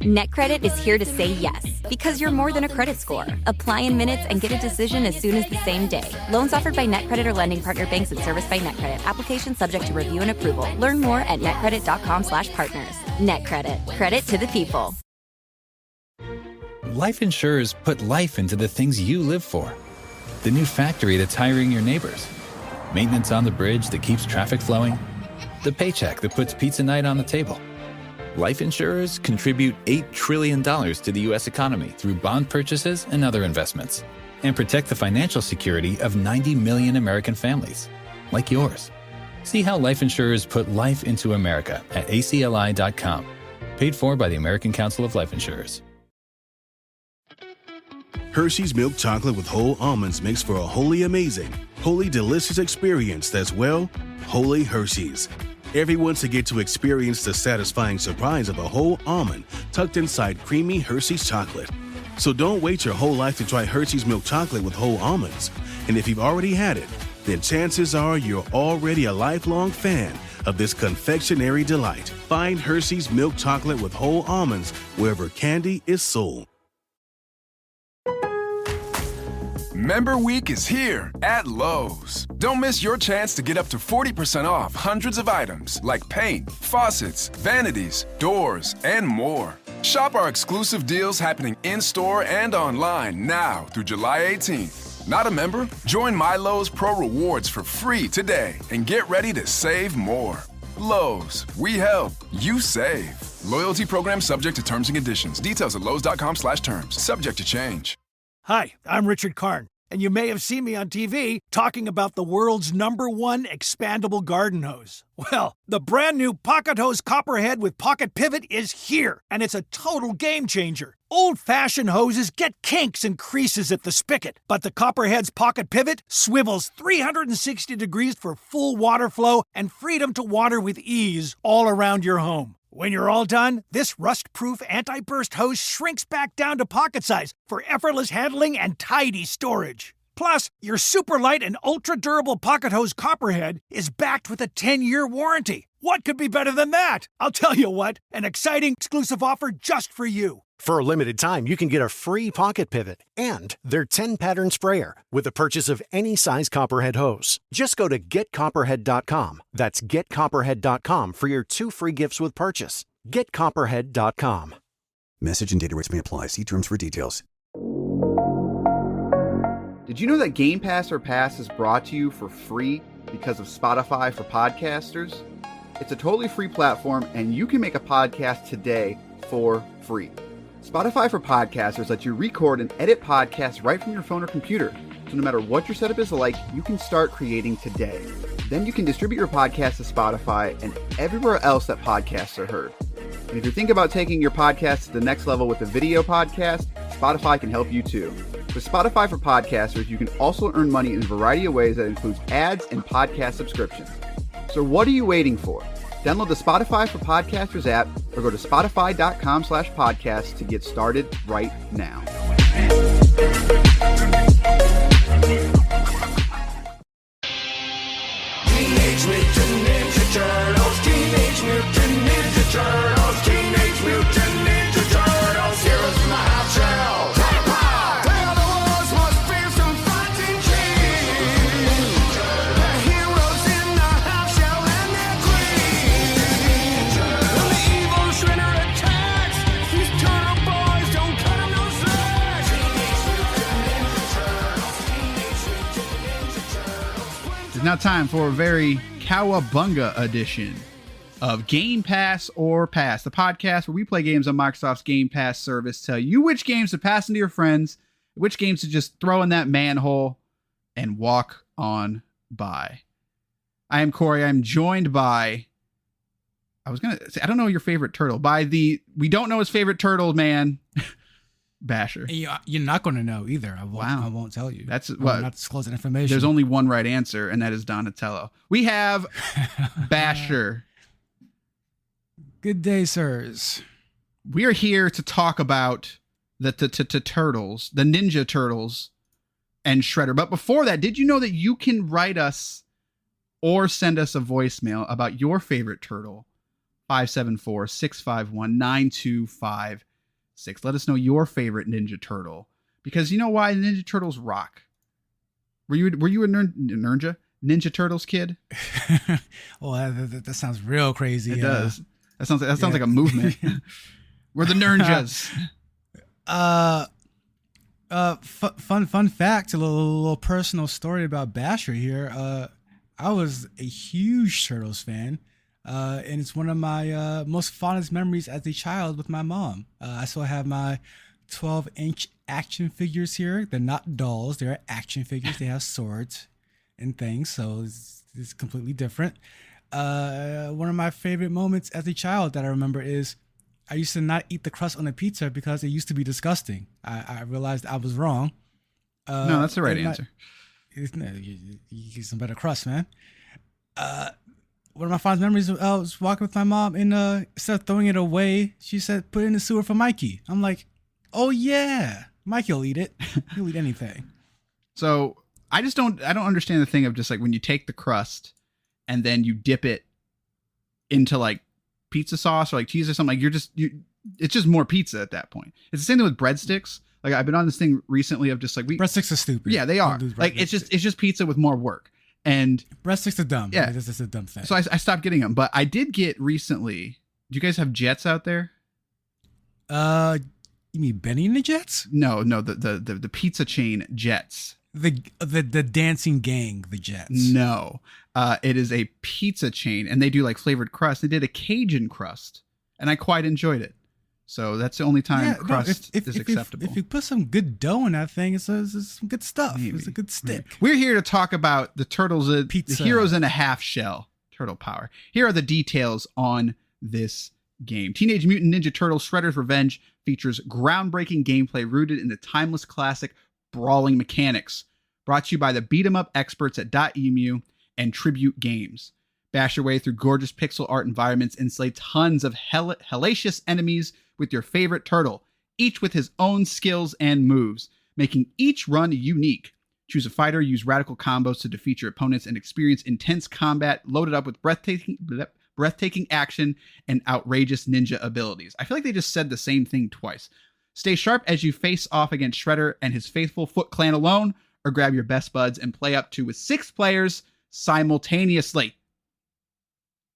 NetCredit is here to say yes, because you're more than a credit score. Apply in minutes and get a decision as soon as the same day. Loans offered by NetCredit or lending partner banks and serviced by NetCredit. Application subject to review and approval. Learn more at netcredit.com/partners. NetCredit. Credit to the people. Life insurers put life into the things you live for. The new factory that's hiring your neighbors. Maintenance on the bridge that keeps traffic flowing. The paycheck that puts pizza night on the table. Life insurers contribute $8 trillion to the U.S. economy through bond purchases and other investments, and protect the financial security of 90 million American families, like yours. See how life insurers put life into America at acli.com. Paid for by the American Council of Life Insurers. Hershey's milk chocolate with whole almonds makes for a wholly amazing, wholly delicious experience that's, well, wholly Hershey's. Everyone should get to experience the satisfying surprise of a whole almond tucked inside creamy Hershey's chocolate. So don't wait your whole life to try Hershey's milk chocolate with whole almonds. And if you've already had it, then chances are you're already a lifelong fan of this confectionery delight. Find Hershey's milk chocolate with whole almonds wherever candy is sold. Member Week is here at Lowe's. Don't miss your chance to get up to 40% off hundreds of items like paint, faucets, vanities, doors, and more. Shop our exclusive deals happening in-store and online now through July 18th. Not a member? Join My Lowe's Pro Rewards for free today and get ready to save more. Lowe's, we help, you save. Loyalty program subject to terms and conditions. Details at lowes.com/terms. Subject to change. Hi, I'm Richard Karn, and you may have seen me on TV talking about the world's #1 expandable garden hose. Well, the brand new Pocket Hose Copperhead with Pocket Pivot is here, and it's a total game changer. Old-fashioned hoses get kinks and creases at the spigot, but the Copperhead's Pocket Pivot swivels 360 degrees for full water flow and freedom to water with ease all around your home. When you're all done, this rust-proof anti-burst hose shrinks back down to pocket size for effortless handling and tidy storage. Plus, your super light and ultra-durable Pocket Hose Copperhead is backed with a 10-year warranty. What could be better than that? I'll tell you what, an exciting exclusive offer just for you. For a limited time, you can get a free Pocket Pivot and their 10-pattern sprayer with the purchase of any size Copperhead hose. Just go to getcopperhead.com. That's getcopperhead.com for your 2 free gifts with purchase. Getcopperhead.com. Message and data rates may apply. See terms for details. Did you know that Game Pass or Pass is brought to you for free because of Spotify for podcasters? It's a totally free platform, and you can make a podcast today for free. Spotify for Podcasters lets you record and edit podcasts right from your phone or computer. So no matter what your setup is like, you can start creating today. Then you can distribute your podcast to Spotify and everywhere else that podcasts are heard. And if you think about taking your podcast to the next level with a video podcast, Spotify can help you too. With Spotify for Podcasters, you can also earn money in a variety of ways that includes ads and podcast subscriptions. So what are you waiting for? Download the Spotify for Podcasters app or go to spotify.com/podcast to get started right now. Teenage Mutant Ninja Turtles, Teenage Mutant Ninja Turtles, Teenage Mutant Ninja Turtles, heroes from the half shell. They are the world's most fearsome fighting king. The heroes in the half shell and their queen. When the evil Shredder attacks, these turtle boys don't cut him no slack. Teenage Mutant Ninja Turtles, Teenage Mutant Ninja Turtles. It's now time for a very COWABUNGA edition of Game Pass or Pass, the podcast where we play games on Microsoft's Game Pass service, tell you which games to pass into your friends, which games to just throw in that manhole and walk on by. I am Corey. I'm joined by, I was going to say, I don't know your favorite turtle, we don't know his favorite turtle, man. Basher. You're not going to know either. I won't tell you. That's what. I'm not disclosing information. There's only one right answer, and that is Donatello. We have Basher. Good day, sirs. We are here to talk about the turtles, the Ninja Turtles, and Shredder. But before that, did you know that you can write us or send us a voicemail about your favorite turtle? 574-651-9253. 6. Let us know your favorite Ninja Turtle, because you know why Ninja Turtles rock. Were you a Ninja Turtles kid? Well, that sounds real crazy. It does. That sounds like a movement. We're the Ninjas. Fun fact, a little personal story about Basher here. I was a huge Turtles fan, and it's one of my most fondest memories as a child with my mom. I still have my 12-inch action figures here. They're not dolls; they're action figures. They have swords and things, so it's completely different. One of my favorite moments as a child that I remember is I used to not eat the crust on the pizza because it used to be disgusting. I realized I was wrong. No, that's the right answer. You get some better crust, man. One of my fondest memories I was walking with my mom and instead of throwing it away, she said, put it in the sewer for Mikey. I'm like, oh yeah, Mikey will eat it. He'll eat anything. So I don't understand the thing of just like when you take the crust and then you dip it into like pizza sauce or like cheese or something, like it's just more pizza at that point. It's the same thing with breadsticks. Like I've been on this thing recently of just like breadsticks are stupid. Yeah, they are. Like it's just pizza with more work. And breadsticks are dumb. Yeah, this is a dumb thing. So I stopped getting them, but I did get recently. Do you guys have Jets out there? You mean Benny and the Jets? No, the pizza chain Jets. The dancing gang, the Jets. No, it is a pizza chain, and they do like flavored crust. They did a Cajun crust, and I quite enjoyed it. So that's the only time crust is acceptable. If you put some good dough in that thing, it's some good stuff. Maybe. It's a good stick. Maybe. We're here to talk about the Turtles, pizza. The Heroes in a Half Shell, Turtle Power. Here are the details on this game. Teenage Mutant Ninja Turtles Shredder's Revenge features groundbreaking gameplay rooted in the timeless classic brawling mechanics. Brought to you by the beat-em-up experts at .emu and Tribute Games. Bash your way through gorgeous pixel art environments and slay tons of hellacious enemies with your favorite turtle, each with his own skills and moves, making each run unique. Choose a fighter, use radical combos to defeat your opponents, and experience intense combat loaded up with breathtaking action and outrageous ninja abilities. I feel like they just said the same thing twice. Stay sharp as you face off against Shredder and his faithful Foot Clan alone, or grab your best buds and play up to with 6 players simultaneously.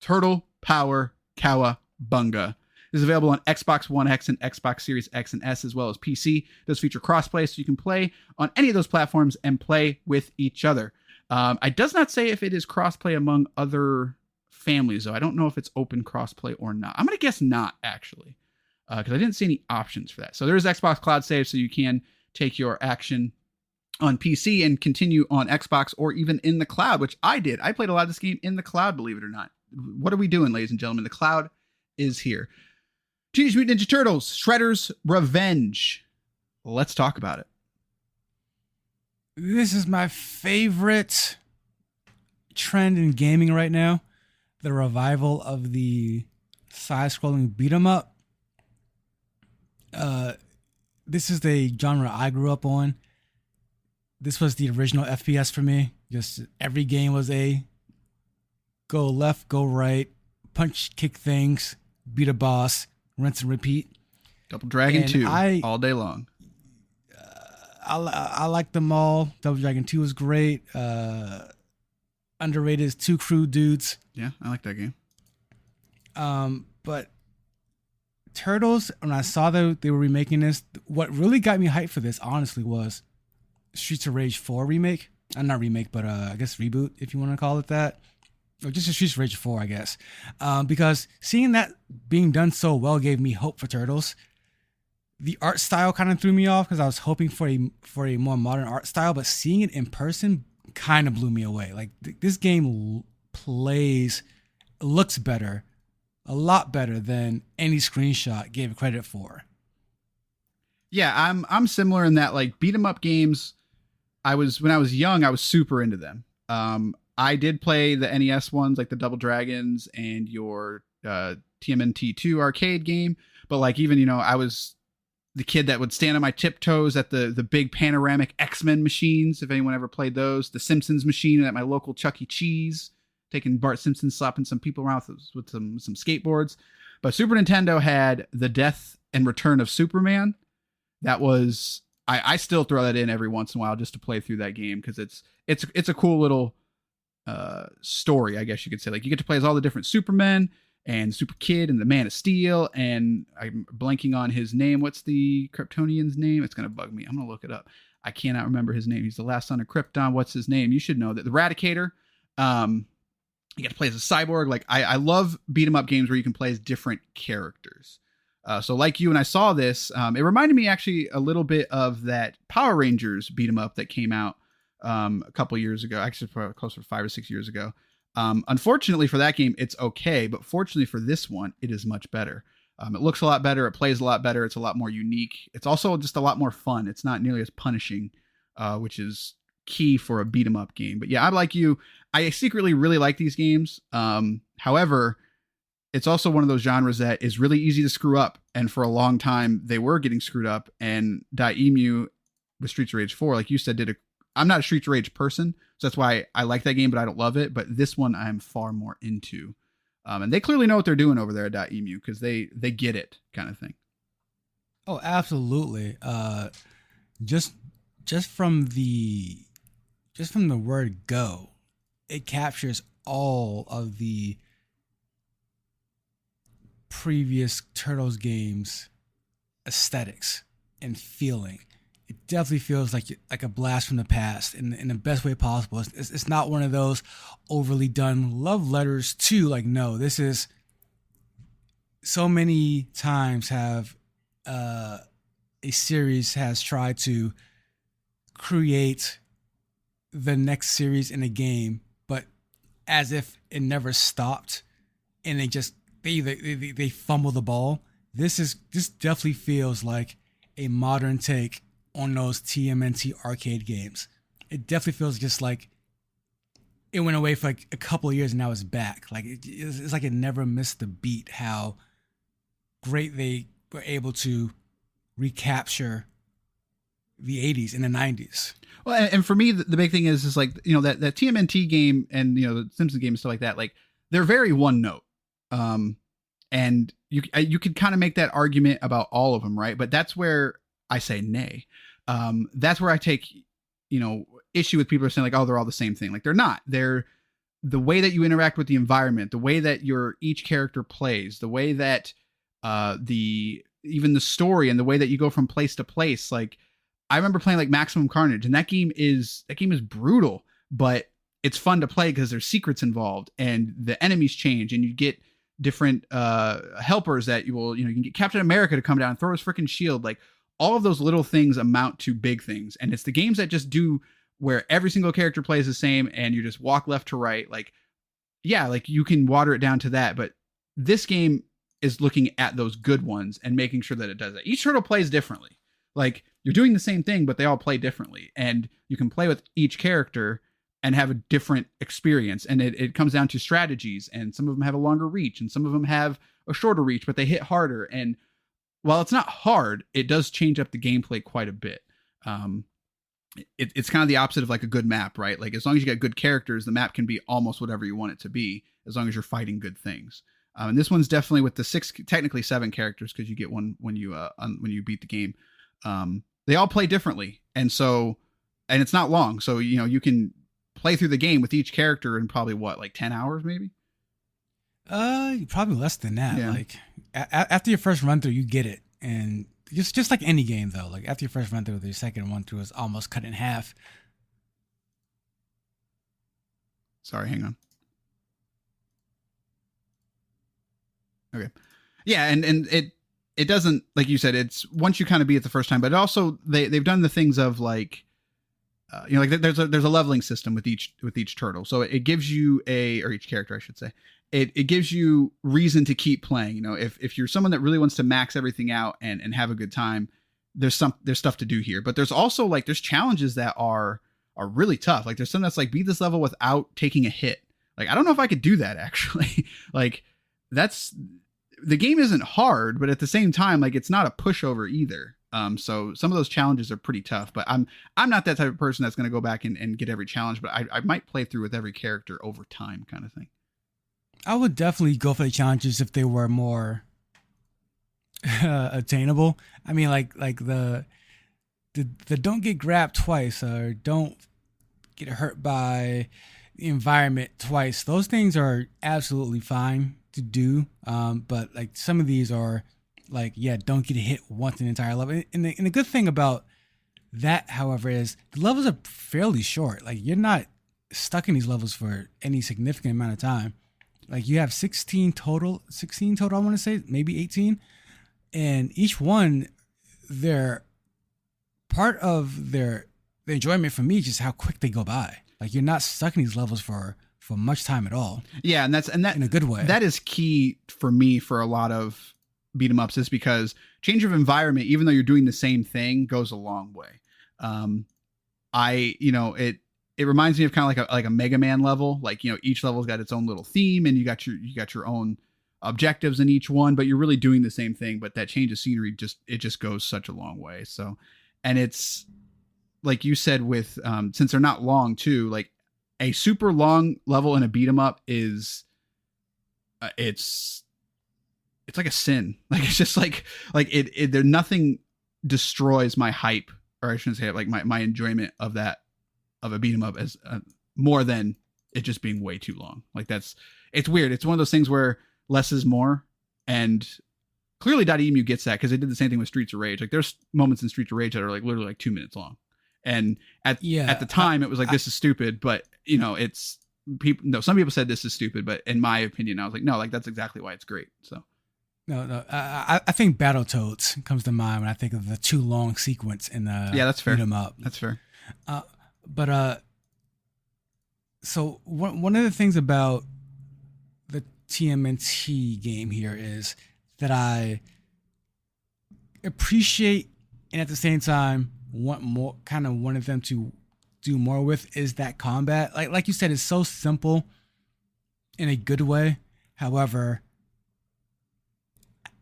Turtle Power COWABUNGA is available on Xbox One X and Xbox Series X and S, as well as PC. It does feature crossplay, so you can play on any of those platforms and play with each other. It does not say if it is crossplay among other families, though. I don't know if it's open crossplay or not. I'm going to guess not, actually, because I didn't see any options for that. So there is Xbox Cloud Save, so you can take your action on PC and continue on Xbox or even in the cloud, which I did. I played a lot of this game in the cloud, believe it or not. What are we doing, ladies and gentlemen? The cloud is here. Teenage Mutant Ninja Turtles, Shredder's Revenge. Let's talk about it. This is my favorite trend in gaming right now. The revival of the side-scrolling beat-em-up. This is the genre I grew up on. This was the original FPS for me. Just every game was a go left, go right, punch, kick things, beat a boss, rinse and repeat. Double Dragon 2 all day long. I like them all. Double Dragon 2 was great. Underrated is Two Crew Dudes. Yeah, I like that game. But Turtles, when I saw that they were remaking this, what really got me hyped for this, honestly, was Streets of Rage 4 remake. Not remake, but I guess reboot, if you want to call it that. Or just a Streets of Rage 4, I guess. Because seeing that being done so well gave me hope for Turtles. The art style kind of threw me off because I was hoping for a more modern art style, but seeing it in person kind of blew me away. Like this game looks better, a lot better than any screenshot gave credit for. Yeah, I'm similar in that, like, beat 'em up games. When I was young, I was super into them. I did play the NES ones, like the Double Dragons and your TMNT II arcade game. But like, even, I was the kid that would stand on my tiptoes at the big panoramic X-Men machines, if anyone ever played those. The Simpsons machine at my local Chuck E. Cheese, taking Bart Simpson, slapping some people around with some skateboards. But Super Nintendo had the Death and Return of Superman. That was, I still throw that in every once in a while just to play through that game, because it's a cool little story, I guess you could say. Like, you get to play as all the different Supermen and Super Kid and the Man of Steel, and I'm blanking on his name. What's the Kryptonian's name? It's gonna bug me. I'm gonna look it up. I cannot remember his name. He's the last son of Krypton. What's his name? You should know that. The Eradicator. You get to play as a cyborg. Like, I love beat 'em up games where you can play as different characters. So like you, when I saw this, it reminded me actually a little bit of that Power Rangers beat 'em up that came out a couple years ago, actually probably closer to 5 or 6 years ago. Unfortunately for that game, it's okay, but fortunately for this one, it is much better. It looks a lot better. It plays a lot better. It's a lot more unique. It's also just a lot more fun. It's not nearly as punishing, which is key for a beat 'em up game. But yeah, I'm like you. I secretly really like these games. However, it's also one of those genres that is really easy to screw up. And for a long time, they were getting screwed up. And Daemu with Streets of Rage 4, like you said, I'm not a Streets of Rage person, so that's why I like that game, but I don't love it. But this one I'm far more into. And they clearly know what they're doing over there at Daemu, because they get it, kind of thing. Oh, absolutely. Just from the word go, it captures all of the previous Turtles games aesthetics and feeling. It definitely feels like a blast from the past in the best way possible. It's not one of those overly done love letters to, like, no, this is, so many times have a series has tried to create the next series in a game, but as if it never stopped, and they fumble the ball. This definitely feels like a modern take on those TMNT arcade games. It definitely feels just like it went away for like a couple of years and now it's back. Like it's like it never missed the beat. How great they were able to recapture the 80s and the 90s. Well, and for me, the big thing is like, you know, that TMNT game and, you know, the Simpsons game and stuff like that, like, they're very one note. And you could kind of make that argument about all of them, right? But that's where I say nay. That's where I take, you know, issue with people who are saying like, oh, they're all the same thing. Like, they're not. They're the way that you interact with the environment, the way that each character plays, the way that even the story and the way that you go from place to place. Like, I remember playing like Maximum Carnage, and that game is brutal, but it's fun to play because there's secrets involved and the enemies change, and you get different helpers that you can get Captain America to come down and throw his freaking shield. Like, all of those little things amount to big things. And it's the games that just do where every single character plays the same and you just walk left to right. Like, yeah, like you can water it down to that, but this game is looking at those good ones and making sure that it does that. Each turtle plays differently. Like, you're doing the same thing, but they all play differently, and you can play with each character and have a different experience. And it comes down to strategies, and some of them have a longer reach and some of them have a shorter reach, but they hit harder. And while it's not hard, it does change up the gameplay quite a bit. It's kind of the opposite of like a good map, right? Like, as long as you got good characters, the map can be almost whatever you want it to be, as long as you're fighting good things. And this one's definitely with the technically 7 characters, because you get one when you beat the game. They all play differently, and it's not long, so you can play through the game with each character in probably like 10 hours maybe. Probably less than that. Yeah. Like after your first run through, you get it, and just like any game though. Like, after your first run through, your second run through is almost cut in half. Sorry, hang on. Okay, yeah, and it doesn't, like you said, it's once you kind of beat it the first time, but also they've done the things of like, like there's a leveling system with each turtle. So it gives you or each character, I should say, it gives you reason to keep playing. If you're someone that really wants to max everything out and have a good time, there's stuff to do here. But there's also like, there's challenges that are really tough. Like, there's some that's like, beat this level without taking a hit. Like, I don't know if I could do that actually. Like, the game isn't hard, but at the same time, like, it's not a pushover either. So some of those challenges are pretty tough, but I'm not that type of person that's going to go back and get every challenge, but I might play through with every character over time, kind of thing. I would definitely go for the challenges if they were more attainable. I mean, like the don't get grabbed twice or don't get hurt by the environment twice. Those things are absolutely fine to do. But like some of these are like, yeah, don't get hit once an entire level. And the good thing about that, however, is the levels are fairly short. Like you're not stuck in these levels for any significant amount of time. Like you have 16 total, I want to say, maybe 18. And each one, they're part of the enjoyment for me is just how quick they go by. Like you're not stuck in these levels for much time at all. Yeah, and that in a good way. That is key for me for a lot of beat 'em ups, is because change of environment, even though you're doing the same thing, goes a long way. It reminds me of kind of like a Mega Man level. Like, each level's got its own little theme, and you got your own objectives in each one, but you're really doing the same thing. But that change of scenery just goes such a long way. So, and it's like you said with since they're not long too, like a super long level in a beat 'em up is it's like a sin. Like it's just like there nothing destroys my hype, or I shouldn't say it, like my enjoyment of a beat 'em up as more than it just being way too long. Like it's weird. It's one of those things where less is more, and clearly .emu gets that because they did the same thing with Streets of Rage. Like there's moments in Streets of Rage that are like literally like 2 minutes long, and at the time it was like, this is stupid, but it's people. No, some people said this is stupid, but in my opinion, I was like, no, like that's exactly why it's great. So. No. I think Battletoads comes to mind when I think of the too long sequence in the that's fair. Beat 'em up. That's fair. So one of the things about the TMNT game here is that I appreciate and at the same time wanted them to do more with is that combat. Like you said, it's so simple in a good way. However,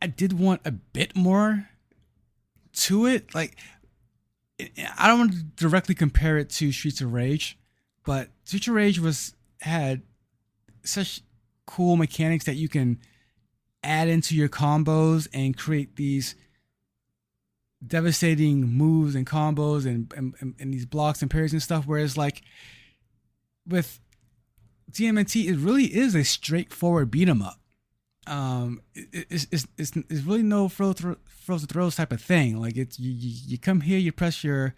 I did want a bit more to it. Like, I don't want to directly compare it to Streets of Rage, but Streets of Rage had such cool mechanics that you can add into your combos and create these devastating moves and combos and these blocks and parries and stuff. Whereas like with TMNT, it really is a straightforward beat 'em up. It's really no frozen throws type of thing. Like it's you come here, you press your.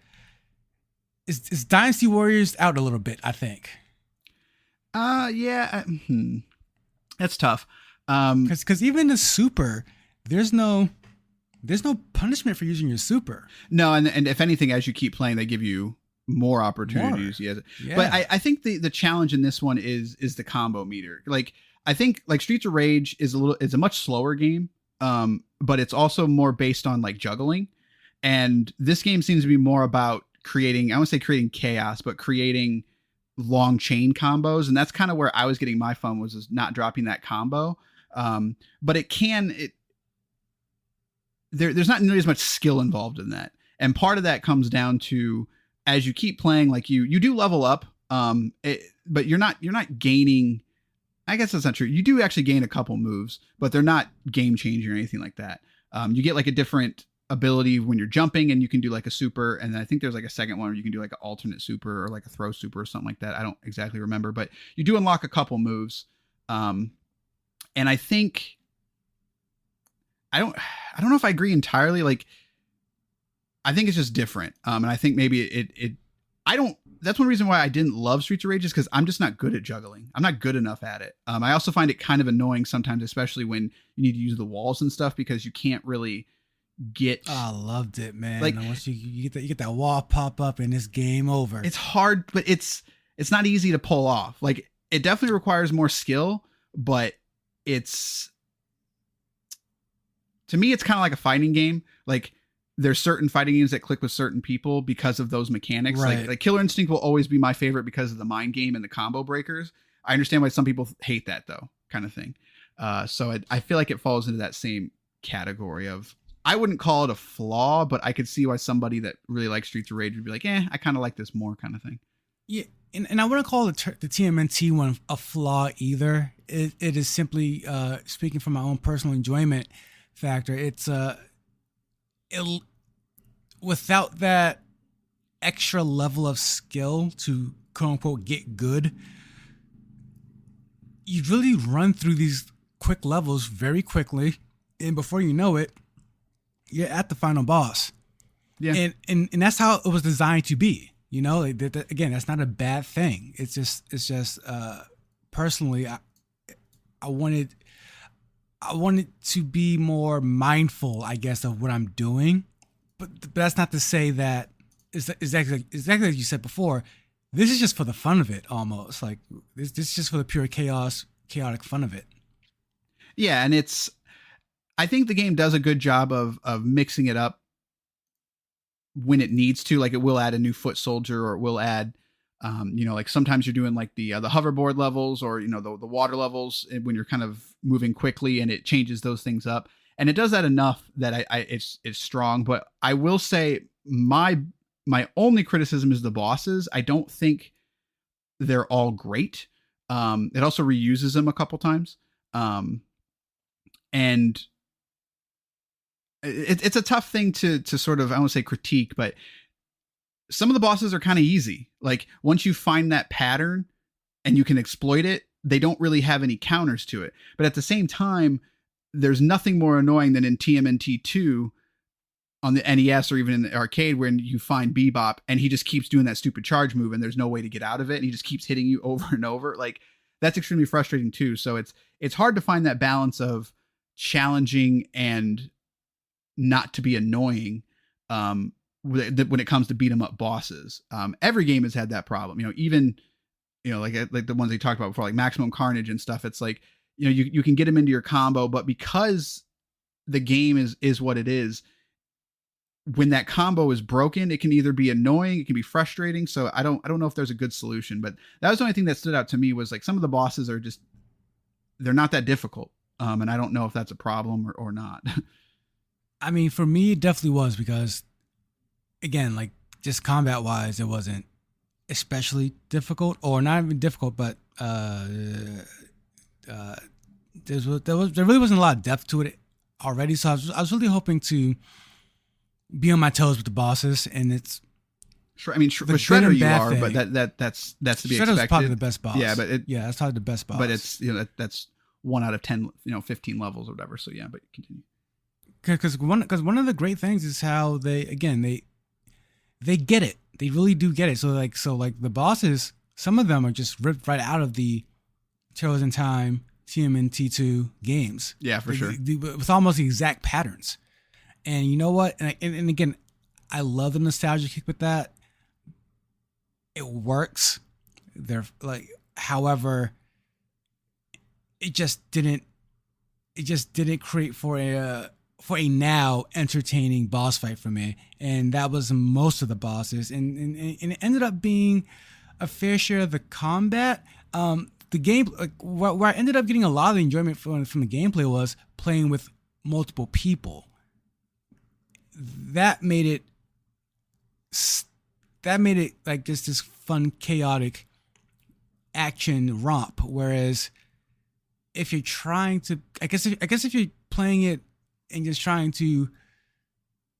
It's Dynasty Warriors out a little bit, I think. That's tough. Because even the super, there's no punishment for using your super. No, and if anything, as you keep playing, they give you more opportunities. Yeah. But I think the challenge in this one is the combo meter. Like I think like Streets of Rage is a much slower game, but it's also more based on like juggling. And this game seems to be more about creating, I won't say creating chaos, but creating long chain combos. And that's kind of where I was getting my fun, was not dropping that combo. But there's not nearly as much skill involved in that. And part of that comes down to, as you keep playing, like you do level up, but you're not gaining. I guess that's not true. You do actually gain a couple moves, but they're not game changing or anything like that. You get like a different ability when you're jumping, and you can do like a super. And then I think there's like a second one where you can do like an alternate super or like a throw super or something like that. I don't exactly remember, but you do unlock a couple moves. And I think, I don't know if I agree entirely. Like, I think it's just different. And I think maybe that's one reason why I didn't love Streets of Rage, is because I'm just not good at juggling. I'm not good enough at it. I also find it kind of annoying sometimes, especially when you need to use the walls and stuff, because you can't really get. Oh, I loved it, man. Like, once you get that wall pop up and it's game over. It's hard, but it's not easy to pull off. Like, it definitely requires more skill, but to me, it's kind of like a fighting game. Like, there's certain fighting games that click with certain people because of those mechanics. Right. Like Killer Instinct will always be my favorite because of the mind game and the combo breakers. I understand why some people hate that though, kind of thing. So I feel like it falls into that same category of, I wouldn't call it a flaw, but I could see why somebody that really likes Streets of Rage would be like, I kind of like this more, kind of thing. Yeah. And I wouldn't call the TMNT one a flaw either. It is simply speaking from my own personal enjoyment. factor. It's without that extra level of skill to quote unquote get good, you really run through these quick levels very quickly, and before you know it, you're at the final boss. Yeah, and that's how it was designed to be. You know, like, again, that's not a bad thing. It's just personally, I wanted to be more mindful, I guess, of what I'm doing. But that's not to say that it's exactly like you said before. This is just for the fun of it, almost. Like this is just for the pure chaotic fun of it. Yeah, and I think the game does a good job of mixing it up when it needs to. Like, it will add a new foot soldier, or it will add, like sometimes you're doing like the hoverboard levels, or the water levels when you're kind of moving quickly, and it changes those things up. And it does that enough that it's strong. But I will say my only criticism is the bosses. I don't think they're all great. It also reuses them a couple times. And it's a tough thing to sort of, I don't want to say critique, but some of the bosses are kind of easy. Like, once you find that pattern and you can exploit it, they don't really have any counters to it. But at the same time, there's nothing more annoying than in TMNT II on the NES, or even in the arcade, when you find Bebop and he just keeps doing that stupid charge move and there's no way to get out of it, and he just keeps hitting you over and over. Like, that's extremely frustrating too. So it's hard to find that balance of challenging and not to be annoying when it comes to beat 'em up bosses. Every game has had that problem. Even like the ones they talked about before, like Maximum Carnage and stuff. It's like, you can get them into your combo, but because the game is what it is, when that combo is broken, it can either be annoying, it can be frustrating. So I don't know if there's a good solution, but that was the only thing that stood out to me, was like some of the bosses are just, they're not that difficult. And I don't know if that's a problem or not. I mean, for me, it definitely was, because again, like, just combat wise, it wasn't especially difficult, or not even difficult, but there really wasn't a lot of depth to it already. So I was really hoping to be on my toes with the bosses, and it's. I mean, with Shredder you are, thing. But that's to be Shredder expected. was probably the best boss. Yeah, but that's probably the best boss. But it's that's 1 out of 10, 15 levels or whatever. So yeah, but continue. Because one of the great things is how they get it. They really do get it. So like the bosses, some of them are just ripped right out of the Heroes in Time TMNT II games. Yeah, for sure. With almost the exact patterns. And you know what? And again, I love the nostalgia kick with that. It works. They're like, however, it just didn't create for a now entertaining boss fight for me. And that was most of the bosses. And it ended up being a fair share of the combat. The game, where I ended up getting a lot of the enjoyment from the gameplay was playing with multiple people. That made it like just this fun, chaotic action romp. Whereas if you're trying to, I guess if you're playing it and just trying to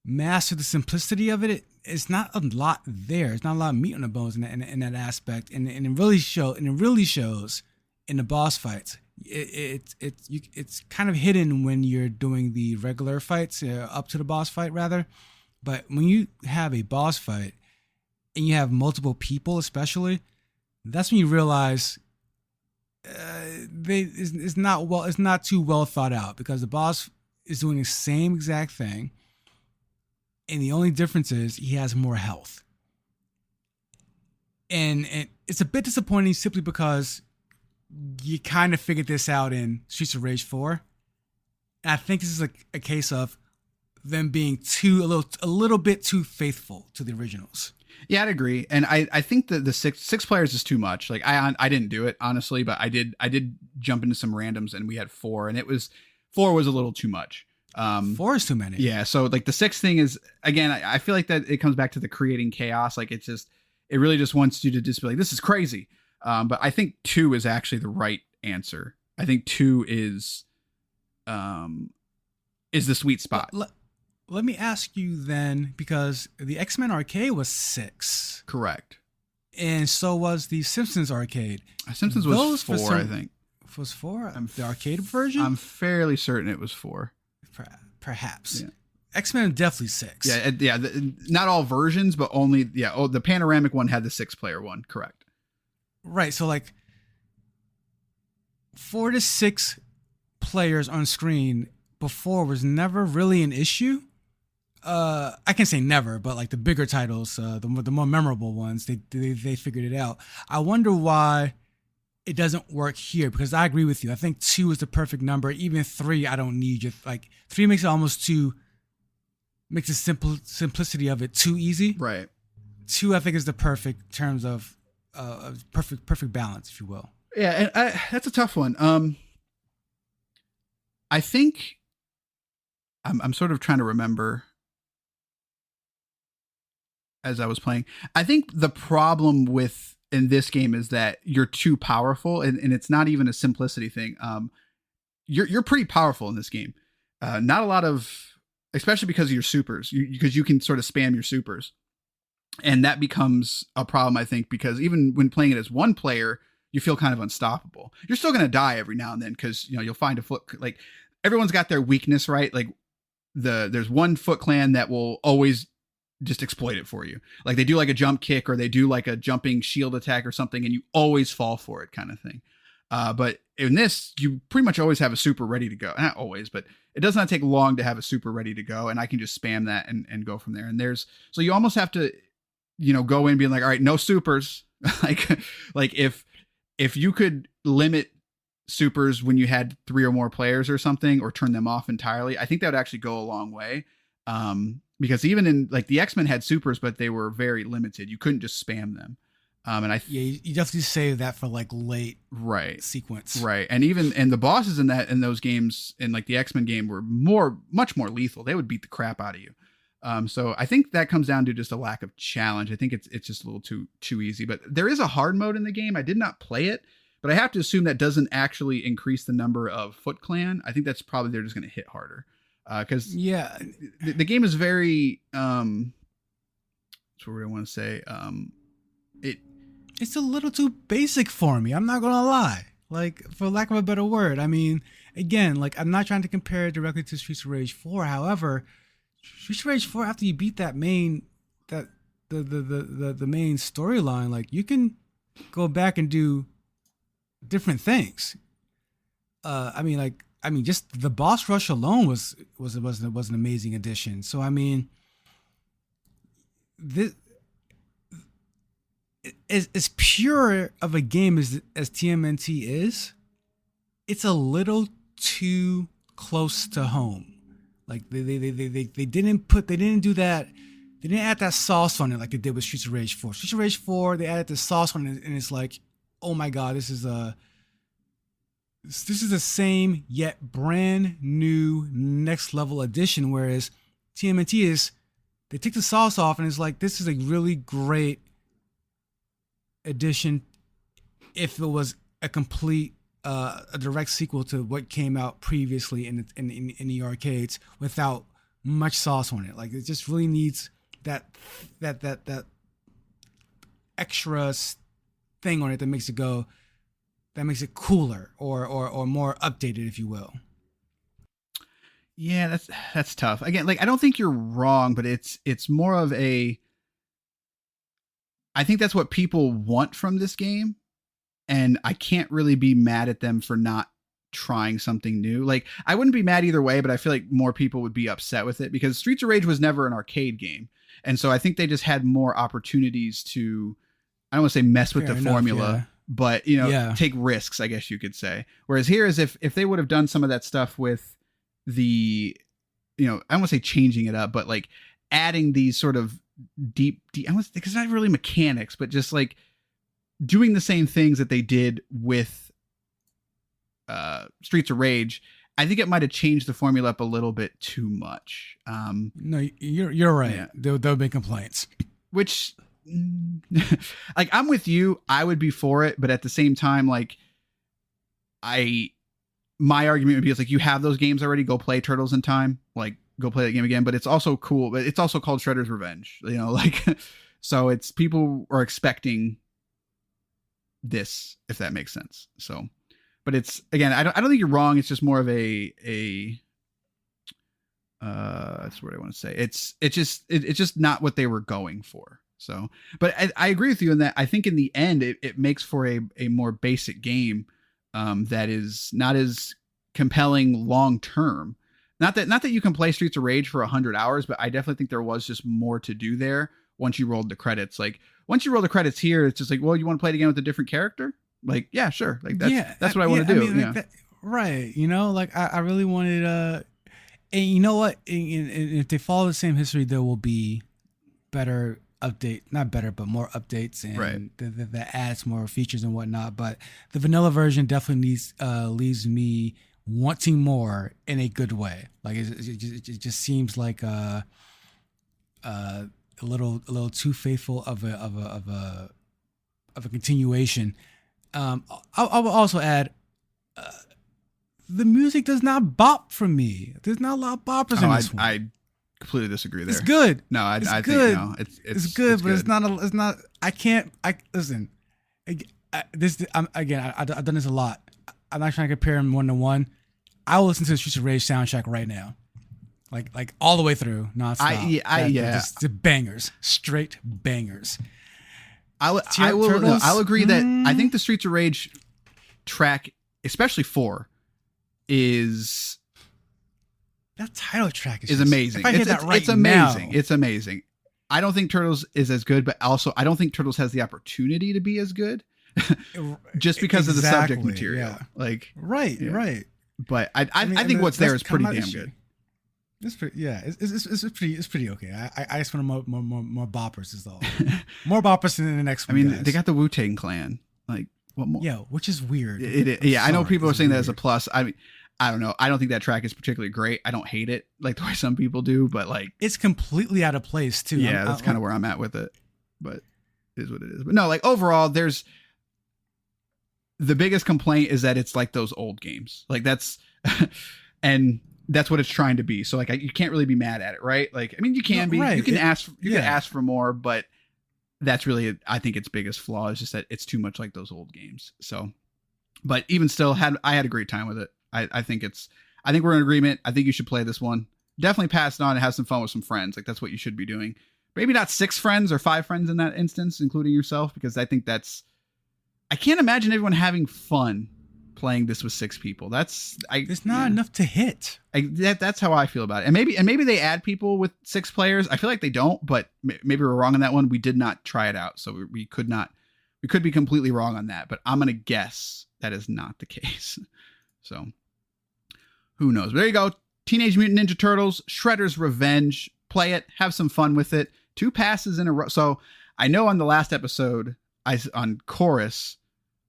master the simplicity of it, it's not a lot there. It's not a lot of meat on the bones in that aspect, and it really shows in the boss fights. It's kind of hidden when you're doing the regular fights, up to the boss fight rather. But when you have a boss fight and you have multiple people, especially, that's when you realize it's not too well thought out, because the boss is doing the same exact thing, and the only difference is he has more health. And it's a bit disappointing simply because you kind of figured this out in Streets of Rage 4. And I think this is a case of them being a little bit too faithful to the originals. Yeah, I'd agree. And I think that the six players is too much. Like, I didn't do it, honestly, but I did jump into some randoms, and we had 4, and 4 was a little too much. 4 is too many. Yeah. So like the 6th thing is, again, I feel like that it comes back to the creating chaos. Like, it really just wants you to just be like, this is crazy. But I think 2 is actually the right answer. I think 2 is, is the sweet spot. Let me ask you then, because the X-Men arcade was 6. Correct. And so was the Simpsons arcade. Simpsons was 4, I think. Was 4? The arcade version? I'm fairly certain it was 4. Perhaps. Yeah. X-Men definitely 6. Yeah. Not all versions, but only the panoramic one had the 6-player one. Correct. Right. So like 4 to 6 players on screen before was never really an issue. I can say never, but like the bigger titles, the more memorable ones, they figured it out. I wonder why it doesn't work here, because I agree with you. I think 2 is the perfect number. Even 3, I don't need. Like 3 makes it almost makes the simplicity of it too easy. Right. 2, I think, is the perfect terms of perfect balance, if you will. Yeah, and that's a tough one. I think I'm sort of trying to remember as I was playing. I think the problem in this game is that you're too powerful, and it's not even a simplicity thing. You're pretty powerful in this game. Not a lot of, especially because of your supers, because you can sort of spam your supers. And that becomes a problem, I think, because even when playing it as one player, you feel kind of unstoppable. You're still going to die every now and then because, you'll find a foot, like everyone's got their weakness, right? Like there's one Foot Clan that will always just exploit it for you. Like they do like a jump kick, or they do like a jumping shield attack or something, and you always fall for it, kind of thing. But in this, you pretty much always have a super ready to go. Not always, but it does not take long to have a super ready to go, and I can just spam that and go from there. And so you almost have to, go in being like, all right, no supers. like if you could limit supers when you had 3 or more players or something, or turn them off entirely, I think that would actually go a long way. Because even in like the X-Men had supers, but they were very limited. You couldn't just spam them. You definitely save that for like late sequence. Right. And the bosses in those games, in like the X-Men game, were much more lethal. They would beat the crap out of you. So I think that comes down to just a lack of challenge. I think it's just a little too easy, but there is a hard mode in the game. I did not play it, but I have to assume that doesn't actually increase the number of Foot Clan. I think that's probably, they're just going to hit harder. Cause the game is very, that's what I want to say. It's a little too basic for me. I'm not going to lie. Like, for lack of a better word. I mean, again, like, I'm not trying to compare it directly to Streets of Rage 4. However, Streets of Rage 4, after you beat the main storyline, like, you can go back and do different things. Just the boss rush alone was an amazing addition. So I mean, this as pure of a game as TMNT is, it's a little too close to home. Like they didn't do that. They didn't add that sauce on it like they did with Streets of Rage 4. Streets of Rage 4, they added the sauce on it, and it's like, oh my god, this is the same yet brand new next level addition. Whereas TMNT is, they take the sauce off, and it's like, this is a really great addition if it was a complete a direct sequel to what came out previously in the arcades without much sauce on it. Like, it just really needs that extra thing on it that makes it cooler or more updated, if you will. Yeah, that's tough. Again, like, I don't think you're wrong, but it's more of a, I think that's what people want from this game, and I can't really be mad at them for not trying something new. Like, I wouldn't be mad either way, but I feel like more people would be upset with it because Streets of Rage was never an arcade game. And so I think they just had more opportunities to, I don't want to say mess with the formula, but, take risks, I guess you could say. Whereas here is if they would have done some of that stuff with the, I don't want to say changing it up, but like adding these sort of deep, because it's not really mechanics, but just like doing the same things that they did with Streets of Rage, I think it might have changed the formula up a little bit too much. No, you're right. Yeah. There'll be complaints. Which, like, I'm with you. I would be for it, but at the same time, like, I my argument would be, it's like, you have those games already, go play Turtles in Time, like go play that game again. But it's also cool, but it's also called Shredder's Revenge, you know, like, so it's, people are expecting this, if that makes sense. So, but it's, again, I don't think you're wrong. It's just more of that's what I want to say. It's just not what they were going for. So, but I agree with you in that. I think in the end, it makes for a more basic game that is not as compelling long term. Not that you can play Streets of Rage for 100 hours, but I definitely think there was just more to do there once you rolled the credits. Like, once you roll the credits here, it's just like, well, you want to play it again with a different character? Like, yeah, sure. Like, that's what I want to do. I mean, like that, right. You know, like I really wanted, and you know what? And if they follow the same history, there will be better not better, but more updates, and right. that adds more features and whatnot. But the vanilla version definitely leaves me wanting more in a good way. Like it just seems like a little too faithful of a continuation. I will also add, the music does not bop for me. There's not a lot of boppers in this one. I completely disagrve there. It's good. No, I think no, it's good, but it's not. I can't. Listen. I've done this a lot. I'm not trying to compare them 1-to-1. I will listen to the Streets of Rage soundtrack right now, like all the way through, nonstop. Just the bangers, straight bangers. I'll agree that I think the Streets of Rage track, especially 4, is that title track is amazing. If I hear that right it's amazing. now. It's amazing. I don't think Turtles is as good, but also I don't think Turtles has the opportunity to be as good, just because of the subject material. Yeah. Like right. But I think what's there is pretty damn good. It's pretty, it's pretty okay. I just want more boppers is all. More boppers than the next one. I mean, they got the Wu-Tang Clan. Like, what more? Yeah, which is weird. I know people are saying that as a plus. I mean, I don't know. I don't think that track is particularly great. I don't hate it like the way some people do, but like, it's completely out of place too. Yeah, that's kind of where I'm at with it. But it is what it is. But no, like overall, there's the biggest complaint is that it's like those old games. Like that's and that's what it's trying to be. So like you can't really be mad at it, right? Like I mean, you can be. Right. You can ask for more, but that's really I think its biggest flaw is just that it's too much like those old games. So, but even still, I had a great time with it. I think we're in agreement. I think you should play this one. Definitely pass it on and have some fun with some friends. Like that's what you should be doing. Maybe not 6 friends or 5 friends in that instance, including yourself, because I think I can't imagine everyone having fun playing this with 6 people. There's not enough to hit. That's how I feel about it. And maybe they add people with 6 players. I feel like they don't, but maybe we're wrong on that one. We did not try it out, so we could be completely wrong on that. But I'm gonna guess that is not the case. So who knows? But there you go. Teenage Mutant Ninja Turtles, Shredder's Revenge. Play it. Have some fun with it. 2 passes in a row. So I know on the last episode, on Chorus,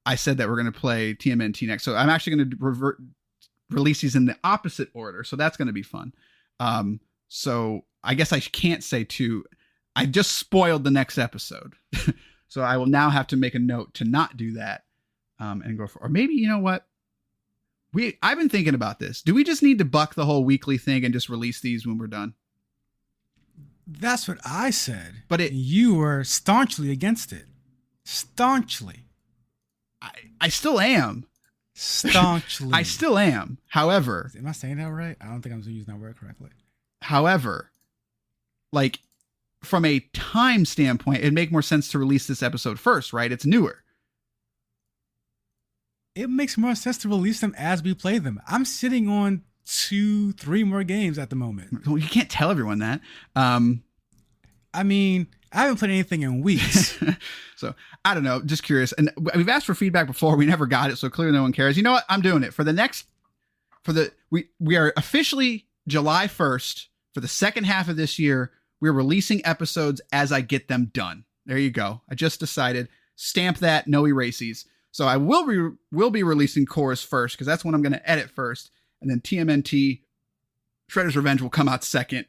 I said that we're going to play TMNT and X. So I'm actually going to release these in the opposite order. So that's going to be fun. So I guess I can't say 2. I just spoiled the next episode. So I will now have to make a note to not do that and go for, or maybe, you know what? I've been thinking about this. Do we just need to buck the whole weekly thing and just release these when we're done? That's what I said. But you were staunchly against it. Staunchly. I still am. Staunchly. I still am. However. Am I saying that right? I don't think I'm using that word correctly. However, like from a time standpoint, it'd make more sense to release this episode first, right? It's newer. It makes more sense to release them as we play them. I'm sitting on 2-3 more games at the moment. Well, you can't tell everyone that. I mean, I haven't played anything in weeks. So I don't know. Just curious. And we've asked for feedback before. We never got it. So clearly no one cares. You know what? I'm doing it we are officially July 1st for the second half of this year. We're releasing episodes as I get them done. There you go. I just decided. Stamp that. No erases. So I will be releasing Chorus first because that's when I'm going to edit first. And then TMNT, Shredder's Revenge will come out second.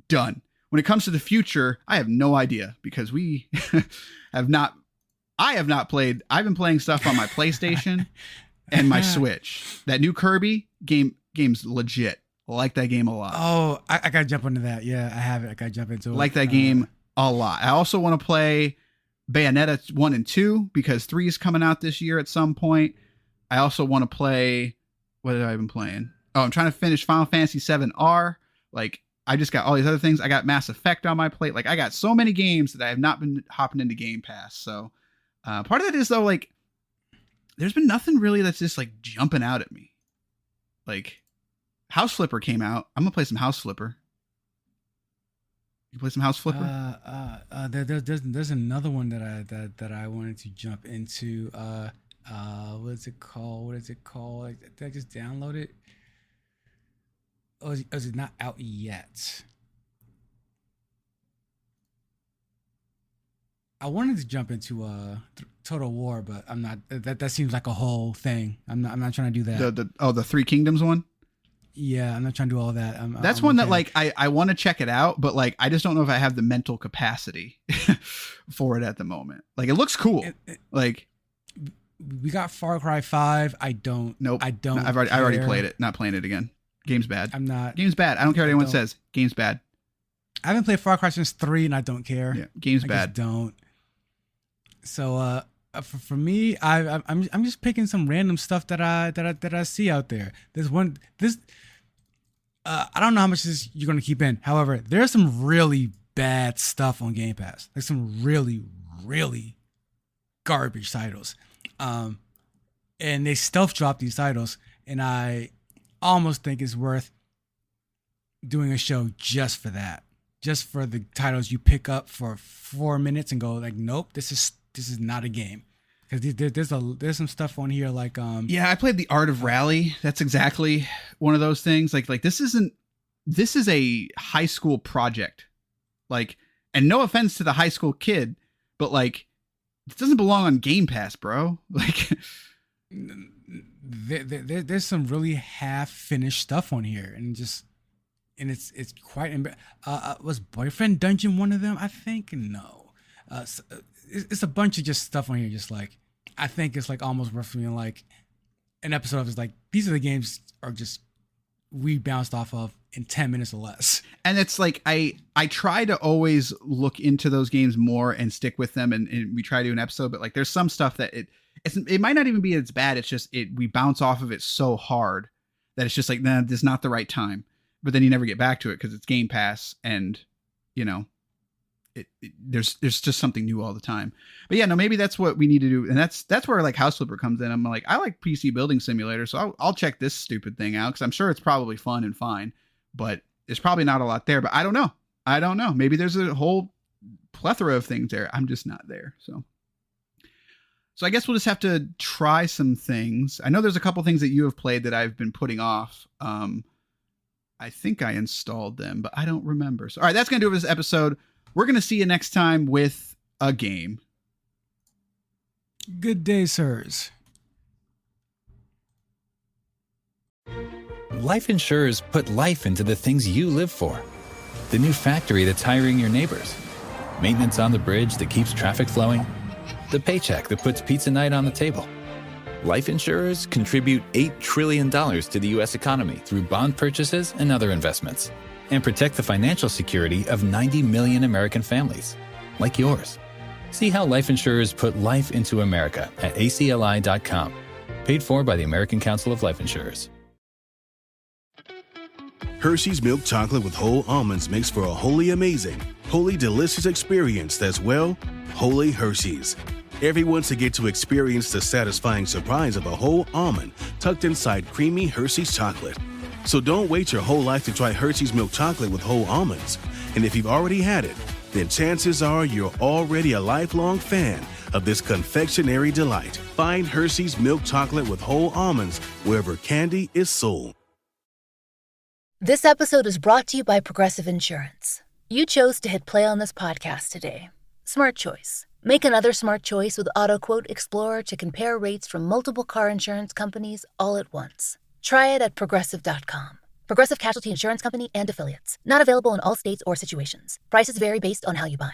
Done. When it comes to the future, I have no idea because we I have not played. I've been playing stuff on my PlayStation and my Switch. That new Kirby game's legit. I like that game a lot. Oh, I gotta jump into that. Yeah, I have it. I gotta jump into it. Like that game a lot. I also want to play Bayonetta 1 and 2 because 3 is coming out this year at some point. I also want to play, what have I been playing? Oh, I'm trying to finish Final Fantasy VII R. Like, I just got all these other things. I got Mass Effect on my plate. Like, I got so many games that I have not been hopping into Game Pass. So part of that is, though, like, there's been nothing really that's just, like, jumping out at me. Like, House Flipper came out. I'm going to play some House Flipper. You play some House Flipper? There's another one that I wanted to jump into. What is it called? Did I just download it? Oh, is it not out yet? I wanted to jump into Total War, but I'm not. That seems like a whole thing. I'm not trying to do that. The Three Kingdoms one. Yeah, I'm not trying to do all that. That's one that like I want to check it out, but like I just don't know if I have the mental capacity for it at the moment. Like it looks cool. Like we got Far Cry 5. I don't. Nope. I don't. I already played it. Not playing it again. Game's bad. I'm not. Game's bad. I don't care what anyone says. Game's bad. I haven't played Far Cry since 3, and I don't care. Yeah, game's bad. I just don't. So for me, I'm just picking some random stuff that I see out there. There's one. I don't know how much you're gonna keep in. However, there's some really bad stuff on Game Pass. Like some really, really garbage titles. And they stealth drop these titles, and I almost think it's worth doing a show just for that. Just for the titles you pick up for 4 minutes and go like, nope, this is not a game. Because there's some stuff on here like yeah, I played the Art of Rally. That's exactly one of those things. Like this is a high school project. Like, and no offense to the high school kid, but like it doesn't belong on Game Pass, bro. Like there's some really half finished stuff on here, and it's quite was Boyfriend Dungeon one of them? I think no. It's a bunch of just stuff on here. Just like I think it's like almost worth being like an episode of. It's like these are the games are just we bounced off of in 10 minutes or less. And it's like I try to always look into those games more and stick with them, and we try to do an episode. But like there's some stuff that it might not even be as bad. It's just we bounce off of it so hard that it's just like nah, this is not the right time. But then you never get back to it because it's Game Pass, and you know. There's just something new all the time. But yeah, no, maybe that's what we need to do. And that's where like House Flipper comes in. I'm like, I like PC building simulator, so I'll check this stupid thing out because I'm sure it's probably fun and fine, but there's probably not a lot there. But I don't know. Maybe there's a whole plethora of things there. I'm just not there. So I guess we'll just have to try some things. I know there's a couple things that you have played that I've been putting off. I think I installed them, but I don't remember. So all right, that's gonna do it for this episode. We're going to see you next time with a game. Good day, sirs. Life insurers put life into the things you live for. The new factory that's hiring your neighbors. Maintenance on the bridge that keeps traffic flowing. The paycheck that puts pizza night on the table. Life insurers contribute $8 trillion to the U.S. economy through bond purchases and other investments, and protect the financial security of 90 million American families, like yours. See how life insurers put life into America at acli.com. Paid for by the American Council of Life Insurers. Hershey's milk chocolate with whole almonds makes for a wholly amazing, wholly delicious experience that's, well, wholly Hershey's. Everyone to get to experience the satisfying surprise of a whole almond tucked inside creamy Hershey's chocolate. So don't wait your whole life to try Hershey's milk chocolate with whole almonds. And if you've already had it, then chances are you're already a lifelong fan of this confectionery delight. Find Hershey's milk chocolate with whole almonds wherever candy is sold. This episode is brought to you by Progressive Insurance. You chose to hit play on this podcast today. Smart choice. Make another smart choice with AutoQuote Explorer to compare rates from multiple car insurance companies all at once. Try it at Progressive.com. Progressive Casualty Insurance Company and Affiliates. Not available in all states or situations. Prices vary based on how you buy.